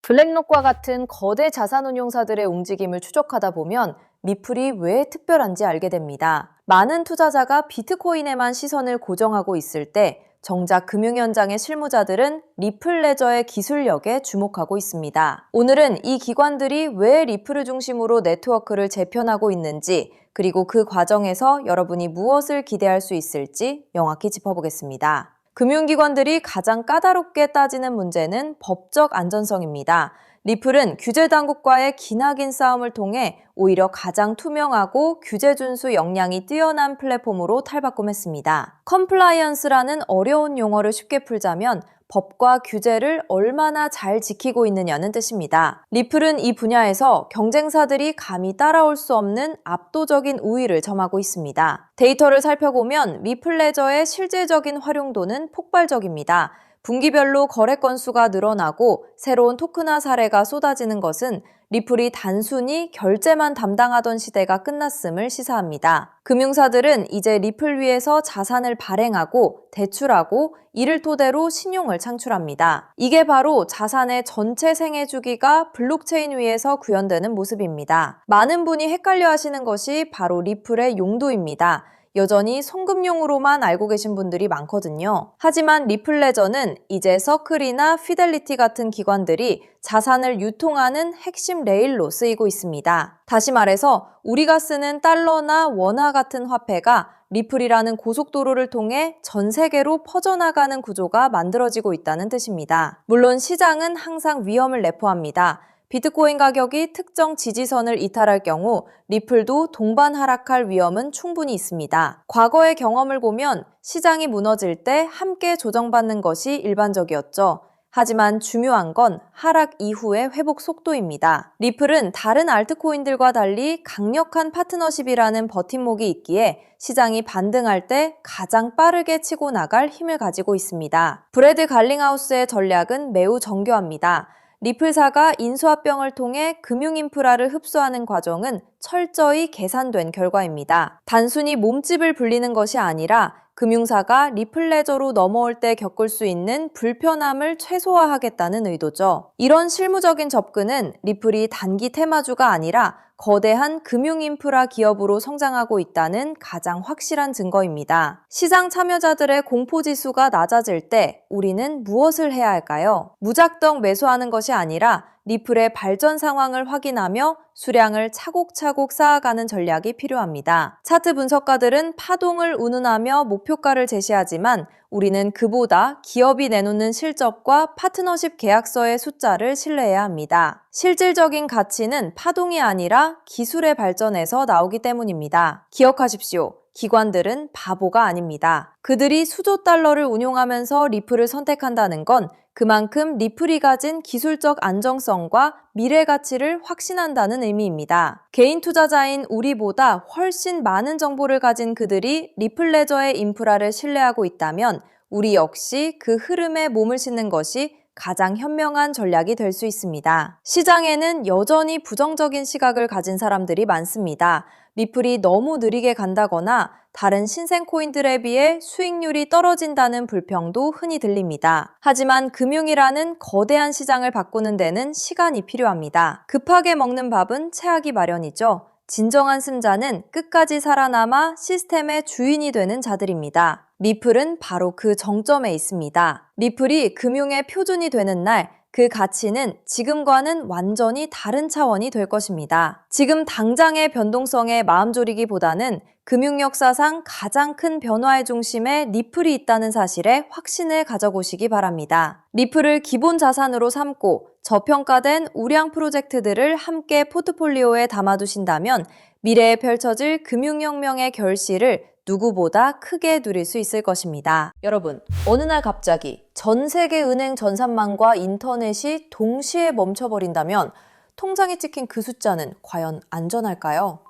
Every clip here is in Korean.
블랙록과 같은 거대 자산운용사들의 움직임을 추적하다 보면 리플이 왜 특별한지 알게 됩니다. 많은 투자자가 비트코인에만 시선을 고정하고 있을 때 정작 금융 현장의 실무자들은 리플 레저의 기술력에 주목하고 있습니다. 오늘은 이 기관들이 왜 리플을 중심으로 네트워크를 재편하고 있는지, 그리고 그 과정에서 여러분이 무엇을 기대할 수 있을지 명확히 짚어보겠습니다. 금융기관들이 가장 까다롭게 따지는 문제는 법적 안전성입니다. 리플은 규제당국과의 기나긴 싸움을 통해 오히려 가장 투명하고 규제 준수 역량이 뛰어난 플랫폼으로 탈바꿈했습니다. 컴플라이언스라는 어려운 용어를 쉽게 풀자면 법과 규제를 얼마나 잘 지키고 있느냐는 뜻입니다. 리플은 이 분야에서 경쟁사들이 감히 따라올 수 없는 압도적인 우위를 점하고 있습니다. 데이터를 살펴보면 리플 레저의 실질적인 활용도는 폭발적입니다. 분기별로 거래 건수가 늘어나고 새로운 토큰화 사례가 쏟아지는 것은 리플이 단순히 결제만 담당하던 시대가 끝났음을 시사합니다. 금융사들은 이제 리플 위에서 자산을 발행하고 대출하고 이를 토대로 신용을 창출합니다. 이게 바로 자산의 전체 생애 주기가 블록체인 위에서 구현되는 모습입니다. 많은 분이 헷갈려 하시는 것이 바로 리플의 용도입니다. 여전히 송금용으로만 알고 계신 분들이 많거든요. 하지만 리플 레저는 이제 서클이나 피델리티 같은 기관들이 자산을 유통하는 핵심 레일로 쓰이고 있습니다. 다시 말해서 우리가 쓰는 달러나 원화 같은 화폐가 리플이라는 고속도로를 통해 전 세계로 퍼져나가는 구조가 만들어지고 있다는 뜻입니다. 물론 시장은 항상 위험을 내포합니다. 비트코인 가격이 특정 지지선을 이탈할 경우 리플도 동반 하락할 위험은 충분히 있습니다. 과거의 경험을 보면 시장이 무너질 때 함께 조정받는 것이 일반적이었죠. 하지만 중요한 건 하락 이후의 회복 속도입니다. 리플은 다른 알트코인들과 달리 강력한 파트너십이라는 버팀목이 있기에 시장이 반등할 때 가장 빠르게 치고 나갈 힘을 가지고 있습니다. 브래드 갈링하우스의 전략은 매우 정교합니다. 리플사가 인수합병을 통해 금융 인프라를 흡수하는 과정은 철저히 계산된 결과입니다. 단순히 몸집을 불리는 것이 아니라 금융사가 리플 레저로 넘어올 때 겪을 수 있는 불편함을 최소화하겠다는 의도죠. 이런 실무적인 접근은 리플이 단기 테마주가 아니라 거대한 금융 인프라 기업으로 성장하고 있다는 가장 확실한 증거입니다. 시장 참여자들의 공포지수가 낮아질 때 우리는 무엇을 해야 할까요? 무작정 매수하는 것이 아니라 리플의 발전 상황을 확인하며 수량을 차곡차곡 쌓아가는 전략이 필요합니다. 차트 분석가들은 파동을 운운하며 목표가를 제시하지만 우리는 그보다 기업이 내놓는 실적과 파트너십 계약서의 숫자를 신뢰해야 합니다. 실질적인 가치는 파동이 아니라 기술의 발전에서 나오기 때문입니다. 기억하십시오. 기관들은 바보가 아닙니다. 그들이 수조 달러를 운용하면서 리플을 선택한다는 건 그만큼 리플이 가진 기술적 안정성과 미래 가치를 확신한다는 의미입니다. 개인 투자자인 우리보다 훨씬 많은 정보를 가진 그들이 리플 레저의 인프라를 신뢰하고 있다면 우리 역시 그 흐름에 몸을 싣는 것이 가장 현명한 전략이 될 수 있습니다. 시장에는 여전히 부정적인 시각을 가진 사람들이 많습니다. 리플이 너무 느리게 간다거나 다른 신생 코인들에 비해 수익률이 떨어진다는 불평도 흔히 들립니다. 하지만 금융이라는 거대한 시장을 바꾸는 데는 시간이 필요합니다. 급하게 먹는 밥은 체하기 마련이죠. 진정한 승자는 끝까지 살아남아 시스템의 주인이 되는 자들입니다. 리플은 바로 그 정점에 있습니다. 리플이 금융의 표준이 되는 날, 그 가치는 지금과는 완전히 다른 차원이 될 것입니다. 지금 당장의 변동성에 마음 졸이기보다는 금융 역사상 가장 큰 변화의 중심에 리플이 있다는 사실에 확신을 가져보시기 바랍니다. 리플을 기본 자산으로 삼고 저평가된 우량 프로젝트들을 함께 포트폴리오에 담아두신다면 미래에 펼쳐질 금융혁명의 결실을 누구보다 크게 누릴 수 있을 것입니다. 여러분, 어느 날 갑자기 전 세계 은행 전산망과 인터넷이 동시에 멈춰버린다면 통장에 찍힌 그 숫자는 과연 안전할까요?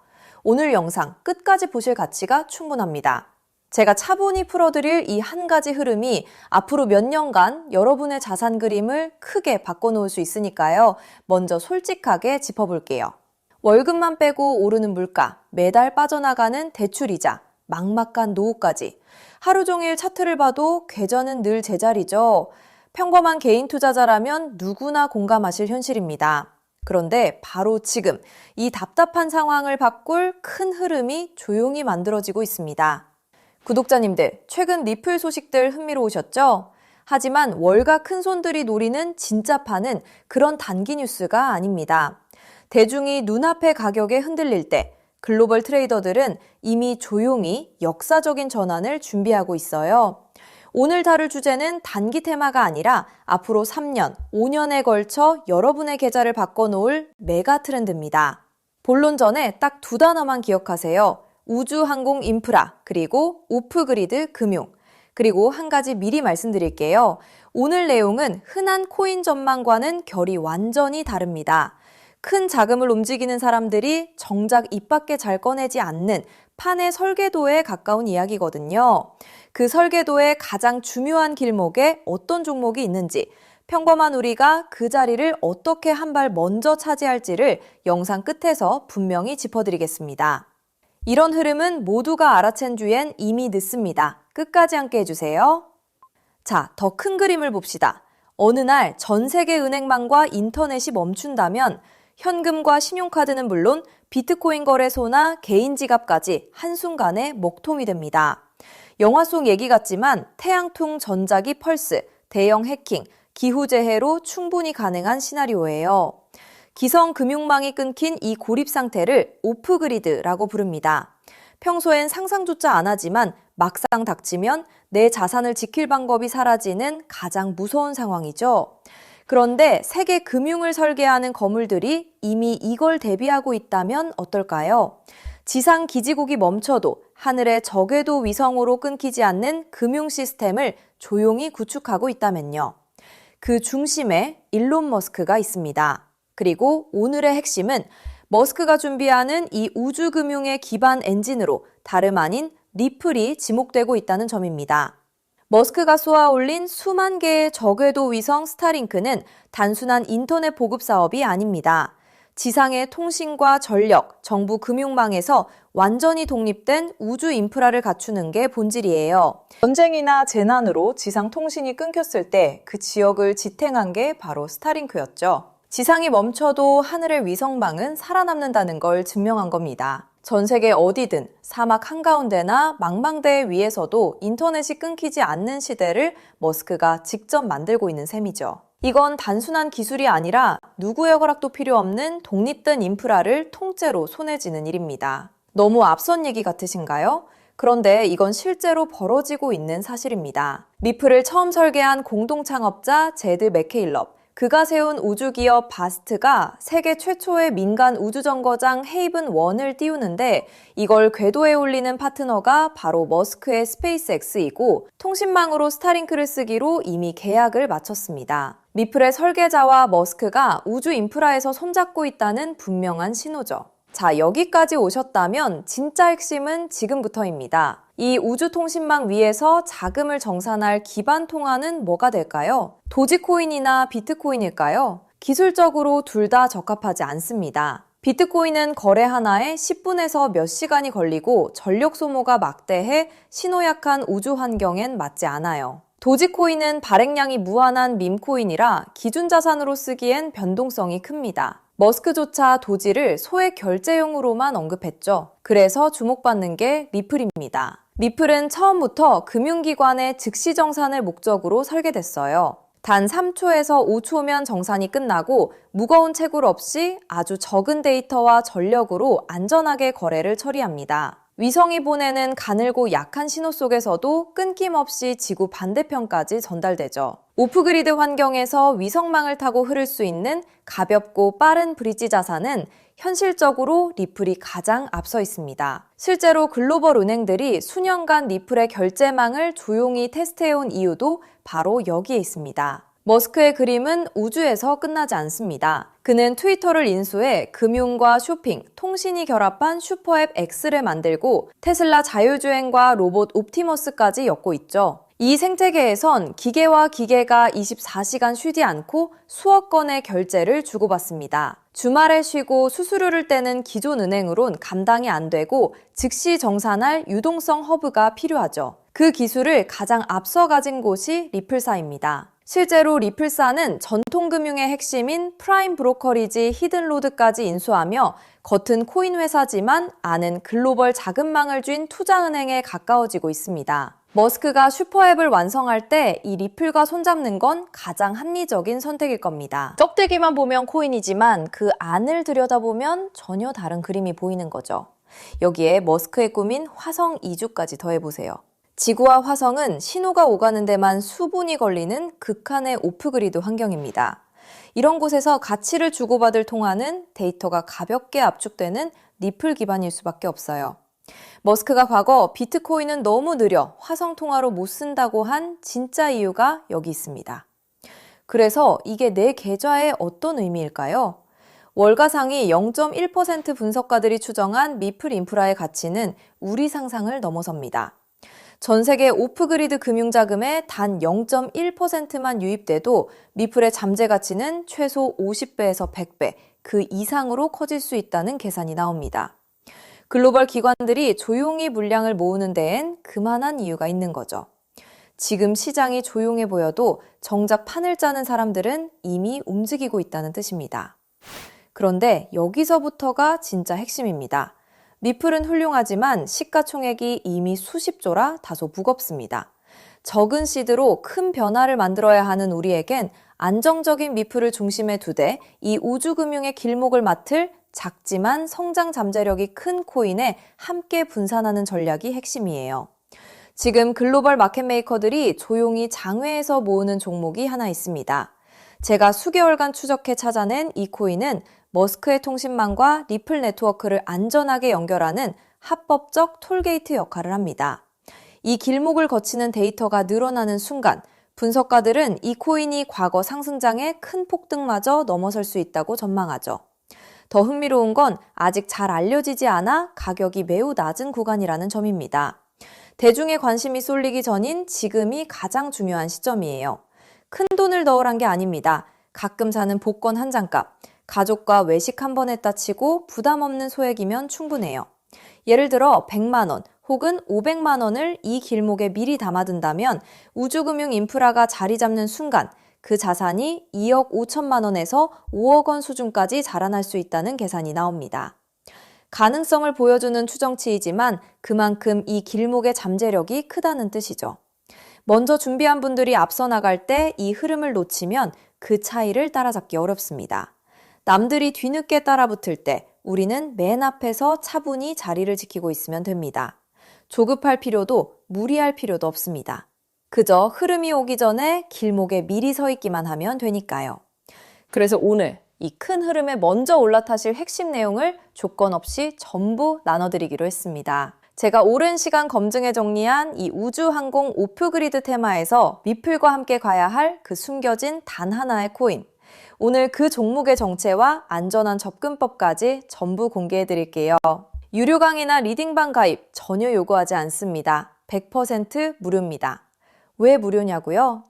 오늘 영상 끝까지 보실 가치가 충분합니다. 제가 차분히 풀어드릴 이 한 가지 흐름이 앞으로 몇 년간 여러분의 자산 그림을 크게 바꿔놓을 수 있으니까요. 먼저 솔직하게 짚어볼게요. 월급만 빼고 오르는 물가, 매달 빠져나가는 대출이자, 막막한 노후까지 하루 종일 차트를 봐도 궤저는 늘 제자리죠. 평범한 개인 투자자라면 누구나 공감하실 현실입니다. 그런데 바로 지금 이 답답한 상황을 바꿀 큰 흐름이 조용히 만들어지고 있습니다. 구독자님들, 최근 리플 소식들 흥미로우셨죠? 하지만 월가 큰손들이 노리는 진짜 판은 그런 단기 뉴스가 아닙니다. 대중이 눈앞의 가격에 흔들릴 때 글로벌 트레이더들은 이미 조용히 역사적인 전환을 준비하고 있어요. 오늘 다룰 주제는 단기 테마가 아니라 앞으로 3년, 5년에 걸쳐 여러분의 계좌를 바꿔놓을 메가 트렌드입니다. 본론 전에 딱 두 단어만 기억하세요. 우주, 항공, 인프라, 그리고 오프그리드, 금융. 그리고 한 가지 미리 말씀드릴게요. 오늘 내용은 흔한 코인 전망과는 결이 완전히 다릅니다. 큰 자금을 움직이는 사람들이 정작 입 밖에 잘 꺼내지 않는 판의 설계도에 가까운 이야기거든요. 그 설계도의 가장 중요한 길목에 어떤 종목이 있는지, 평범한 우리가 그 자리를 어떻게 한 발 먼저 차지할지를 영상 끝에서 분명히 짚어드리겠습니다. 이런 흐름은 모두가 알아챈 뒤엔 이미 늦습니다. 끝까지 함께 해주세요. 자, 더 큰 그림을 봅시다. 어느 날 전 세계 은행망과 인터넷이 멈춘다면 현금과 신용카드는 물론 비트코인 거래소나 개인 지갑까지 한순간에 먹통이 됩니다. 영화 속 얘기 같지만 태양풍 전자기 펄스, 대형 해킹, 기후재해로 충분히 가능한 시나리오예요. 기성 금융망이 끊긴 이 고립 상태를 오프그리드라고 부릅니다. 평소엔 상상조차 안 하지만 막상 닥치면 내 자산을 지킬 방법이 사라지는 가장 무서운 상황이죠. 그런데 세계 금융을 설계하는 거물들이 이미 이걸 대비하고 있다면 어떨까요? 지상 기지국이 멈춰도 하늘의 저궤도 위성으로 끊기지 않는 금융 시스템을 조용히 구축하고 있다면요. 그 중심에 일론 머스크가 있습니다. 그리고 오늘의 핵심은 머스크가 준비하는 이 우주금융의 기반 엔진으로 다름 아닌 리플이 지목되고 있다는 점입니다. 머스크가 쏘아올린 수만 개의 저궤도 위성 스타링크는 단순한 인터넷 보급 사업이 아닙니다. 지상의 통신과 전력, 정부 금융망에서 완전히 독립된 우주 인프라를 갖추는 게 본질이에요. 전쟁이나 재난으로 지상 통신이 끊겼을 때 그 지역을 지탱한 게 바로 스타링크였죠. 지상이 멈춰도 하늘의 위성망은 살아남는다는 걸 증명한 겁니다. 전 세계 어디든 사막 한가운데나 망망대해 위에서도 인터넷이 끊기지 않는 시대를 머스크가 직접 만들고 있는 셈이죠. 이건 단순한 기술이 아니라 누구의 허락도 필요 없는 독립된 인프라를 통째로 손에 쥐는 일입니다. 너무 앞선 얘기 같으신가요? 그런데 이건 실제로 벌어지고 있는 사실입니다. 리플을 처음 설계한 공동 창업자 제드 맥케일럽, 그가 세운 우주기업 바스트가 세계 최초의 민간 우주정거장 헤이븐 1을 띄우는데 이걸 궤도에 올리는 파트너가 바로 머스크의 스페이스X이고 통신망으로 스타링크를 쓰기로 이미 계약을 마쳤습니다. 리플의 설계자와 머스크가 우주 인프라에서 손잡고 있다는 분명한 신호죠. 자, 여기까지 오셨다면 진짜 핵심은 지금부터입니다. 이 우주통신망 위에서 자금을 정산할 기반 통화는 뭐가 될까요? 도지코인이나 비트코인일까요? 기술적으로 둘 다 적합하지 않습니다. 비트코인은 거래 하나에 10분에서 몇 시간이 걸리고 전력 소모가 막대해 신호약한 우주 환경엔 맞지 않아요. 도지코인은 발행량이 무한한 밈코인이라 기준 자산으로 쓰기엔 변동성이 큽니다. 머스크조차 도지를 소액 결제용으로만 언급했죠. 그래서 주목받는 게 리플입니다. 리플은 처음부터 금융기관의 즉시 정산을 목적으로 설계됐어요. 단 3초에서 5초면 정산이 끝나고 무거운 채굴 없이 아주 적은 데이터와 전력으로 안전하게 거래를 처리합니다. 위성이 보내는 가늘고 약한 신호 속에서도 끊김없이 지구 반대편까지 전달되죠. 오프그리드 환경에서 위성망을 타고 흐를 수 있는 가볍고 빠른 브릿지 자산은 현실적으로 리플이 가장 앞서 있습니다. 실제로 글로벌 은행들이 수년간 리플의 결제망을 조용히 테스트해온 이유도 바로 여기에 있습니다. 머스크의 그림은 우주에서 끝나지 않습니다. 그는 트위터를 인수해 금융과 쇼핑, 통신이 결합한 슈퍼앱 X를 만들고 테슬라 자율주행과 로봇 옵티머스까지 엮고 있죠. 이 생태계에선 기계와 기계가 24시간 쉬지 않고 수억 건의 결제를 주고받습니다. 주말에 쉬고 수수료를 떼는 기존 은행으론 감당이 안 되고 즉시 정산할 유동성 허브가 필요하죠. 그 기술을 가장 앞서 가진 곳이 리플사입니다. 실제로 리플사는 전통금융의 핵심인 프라임 브로커리지 히든로드까지 인수하며 겉은 코인 회사지만 안은 글로벌 자금망을 쥔 투자은행에 가까워지고 있습니다. 머스크가 슈퍼앱을 완성할 때 이 리플과 손잡는 건 가장 합리적인 선택일 겁니다. 껍데기만 보면 코인이지만 그 안을 들여다보면 전혀 다른 그림이 보이는 거죠. 여기에 머스크의 꿈인 화성 이주까지 더해보세요. 지구와 화성은 신호가 오가는 데만 수분이 걸리는 극한의 오프그리드 환경입니다. 이런 곳에서 가치를 주고받을 통화는 데이터가 가볍게 압축되는 리플 기반일 수밖에 없어요. 머스크가 과거 비트코인은 너무 느려 화성 통화로 못 쓴다고 한 진짜 이유가 여기 있습니다. 그래서 이게 내 계좌에 어떤 의미일까요? 월가 상위 0.1% 분석가들이 추정한 리플 인프라의 가치는 우리 상상을 넘어섭니다. 전 세계 오프그리드 금융자금의 단 0.1%만 유입돼도 리플의 잠재 가치는 최소 50배에서 100배, 그 이상으로 커질 수 있다는 계산이 나옵니다. 글로벌 기관들이 조용히 물량을 모으는 데엔 그만한 이유가 있는 거죠. 지금 시장이 조용해 보여도 정작 판을 짜는 사람들은 이미 움직이고 있다는 뜻입니다. 그런데 여기서부터가 진짜 핵심입니다. 리플은 훌륭하지만 시가총액이 이미 수십조라 다소 무겁습니다. 적은 시드로 큰 변화를 만들어야 하는 우리에겐 안정적인 리플을 중심에 두되 이 우주금융의 길목을 맡을 작지만 성장 잠재력이 큰 코인에 함께 분산하는 전략이 핵심이에요. 지금 글로벌 마켓메이커들이 조용히 장외에서 모으는 종목이 하나 있습니다. 제가 수개월간 추적해 찾아낸 이 코인은 머스크의 통신망과 리플 네트워크를 안전하게 연결하는 합법적 톨게이트 역할을 합니다. 이 길목을 거치는 데이터가 늘어나는 순간 분석가들은 이 코인이 과거 상승장의 큰 폭등마저 넘어설 수 있다고 전망하죠. 더 흥미로운 건 아직 잘 알려지지 않아 가격이 매우 낮은 구간이라는 점입니다. 대중의 관심이 쏠리기 전인 지금이 가장 중요한 시점이에요. 큰 돈을 넣으란 게 아닙니다. 가끔 사는 복권 한 장값, 가족과 외식 한 번 했다 치고 부담 없는 소액이면 충분해요. 예를 들어 100만 원 혹은 500만 원을 이 길목에 미리 담아둔다면 우주금융 인프라가 자리 잡는 순간 그 자산이 2억 5천만 원에서 5억 원 수준까지 자라날 수 있다는 계산이 나옵니다. 가능성을 보여주는 추정치이지만 그만큼 이 길목의 잠재력이 크다는 뜻이죠. 먼저 준비한 분들이 앞서 나갈 때 이 흐름을 놓치면 그 차이를 따라잡기 어렵습니다. 남들이 뒤늦게 따라붙을 때 우리는 맨 앞에서 차분히 자리를 지키고 있으면 됩니다. 조급할 필요도 무리할 필요도 없습니다. 그저 흐름이 오기 전에 길목에 미리 서 있기만 하면 되니까요. 그래서 오늘 이 큰 흐름에 먼저 올라타실 핵심 내용을 조건 없이 전부 나눠드리기로 했습니다. 제가 오랜 시간 검증해 정리한 이 우주항공 오프그리드 테마에서 리플과 함께 가야 할 그 숨겨진 단 하나의 코인. 오늘 그 종목의 정체와 안전한 접근법까지 전부 공개해 드릴게요. 유료 강의나 리딩방 가입 전혀 요구하지 않습니다. 100% 무료입니다. 왜 무료냐고요?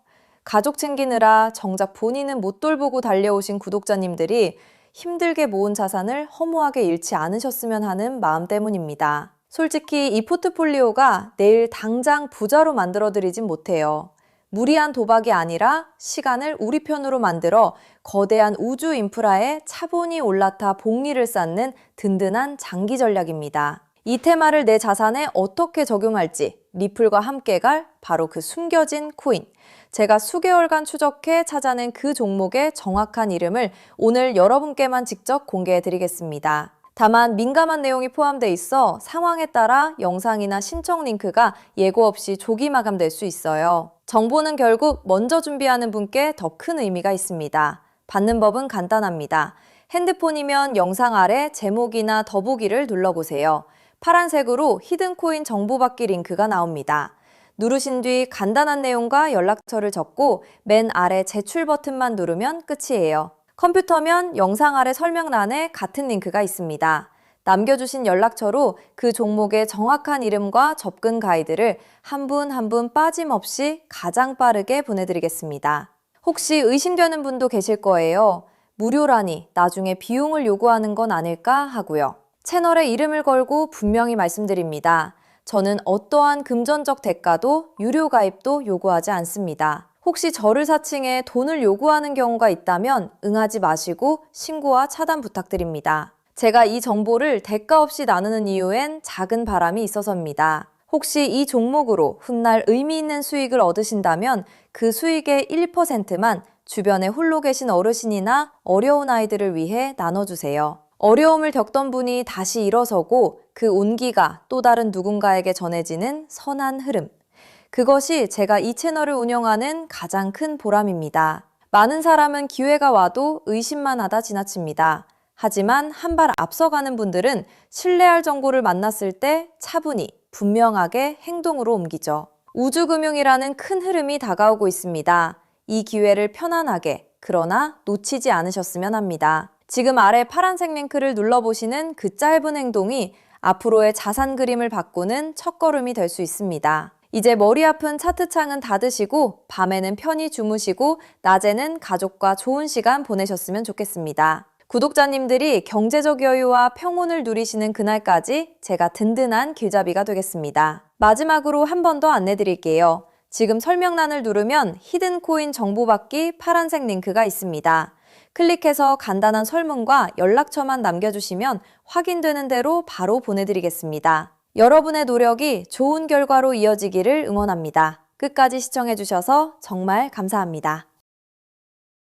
가족 챙기느라 정작 본인은 못 돌보고 달려오신 구독자님들이 힘들게 모은 자산을 허무하게 잃지 않으셨으면 하는 마음 때문입니다. 솔직히 이 포트폴리오가 내일 당장 부자로 만들어드리진 못해요. 무리한 도박이 아니라 시간을 우리 편으로 만들어 거대한 우주 인프라에 차분히 올라타 복리를 쌓는 든든한 장기 전략입니다. 이 테마를 내 자산에 어떻게 적용할지 리플과 함께 갈 바로 그 숨겨진 코인. 제가 수개월간 추적해 찾아낸 그 종목의 정확한 이름을 오늘 여러분께만 직접 공개해 드리겠습니다. 다만 민감한 내용이 포함되어 있어 상황에 따라 영상이나 신청 링크가 예고 없이 조기 마감될 수 있어요. 정보는 결국 먼저 준비하는 분께 더 큰 의미가 있습니다. 받는 법은 간단합니다. 핸드폰이면 영상 아래 제목이나 더보기를 눌러보세요. 파란색으로 히든코인 정보받기 링크가 나옵니다. 누르신 뒤 간단한 내용과 연락처를 적고 맨 아래 제출 버튼만 누르면 끝이에요. 컴퓨터면 영상 아래 설명란에 같은 링크가 있습니다. 남겨주신 연락처로 그 종목의 정확한 이름과 접근 가이드를 한 분 한 분 빠짐없이 가장 빠르게 보내드리겠습니다. 혹시 의심되는 분도 계실 거예요. 무료라니 나중에 비용을 요구하는 건 아닐까 하고요. 채널에 이름을 걸고 분명히 말씀드립니다. 저는 어떠한 금전적 대가도 유료 가입도 요구하지 않습니다. 혹시 저를 사칭해 돈을 요구하는 경우가 있다면 응하지 마시고 신고와 차단 부탁드립니다. 제가 이 정보를 대가 없이 나누는 이유엔 작은 바람이 있어서입니다. 혹시 이 종목으로 훗날 의미 있는 수익을 얻으신다면 그 수익의 1%만 주변에 홀로 계신 어르신이나 어려운 아이들을 위해 나눠주세요. 어려움을 겪던 분이 다시 일어서고 그 온기가 또 다른 누군가에게 전해지는 선한 흐름. 그것이 제가 이 채널을 운영하는 가장 큰 보람입니다. 많은 사람은 기회가 와도 의심만 하다 지나칩니다. 하지만 한 발 앞서가는 분들은 신뢰할 정보를 만났을 때 차분히, 분명하게 행동으로 옮기죠. 우주금융이라는 큰 흐름이 다가오고 있습니다. 이 기회를 편안하게, 그러나 놓치지 않으셨으면 합니다. 지금 아래 파란색 링크를 눌러보시는 그 짧은 행동이 앞으로의 자산 그림을 바꾸는 첫걸음이 될 수 있습니다. 이제 머리 아픈 차트창은 닫으시고 밤에는 편히 주무시고 낮에는 가족과 좋은 시간 보내셨으면 좋겠습니다. 구독자님들이 경제적 여유와 평온을 누리시는 그날까지 제가 든든한 길잡이가 되겠습니다. 마지막으로 한 번 더 안내드릴게요. 지금 설명란을 누르면 히든 코인 정보받기 파란색 링크가 있습니다. 클릭해서 간단한 설문과 연락처만 남겨주시면 확인되는 대로 바로 보내드리겠습니다. 여러분의 노력이 좋은 결과로 이어지기를 응원합니다. 끝까지 시청해주셔서 정말 감사합니다.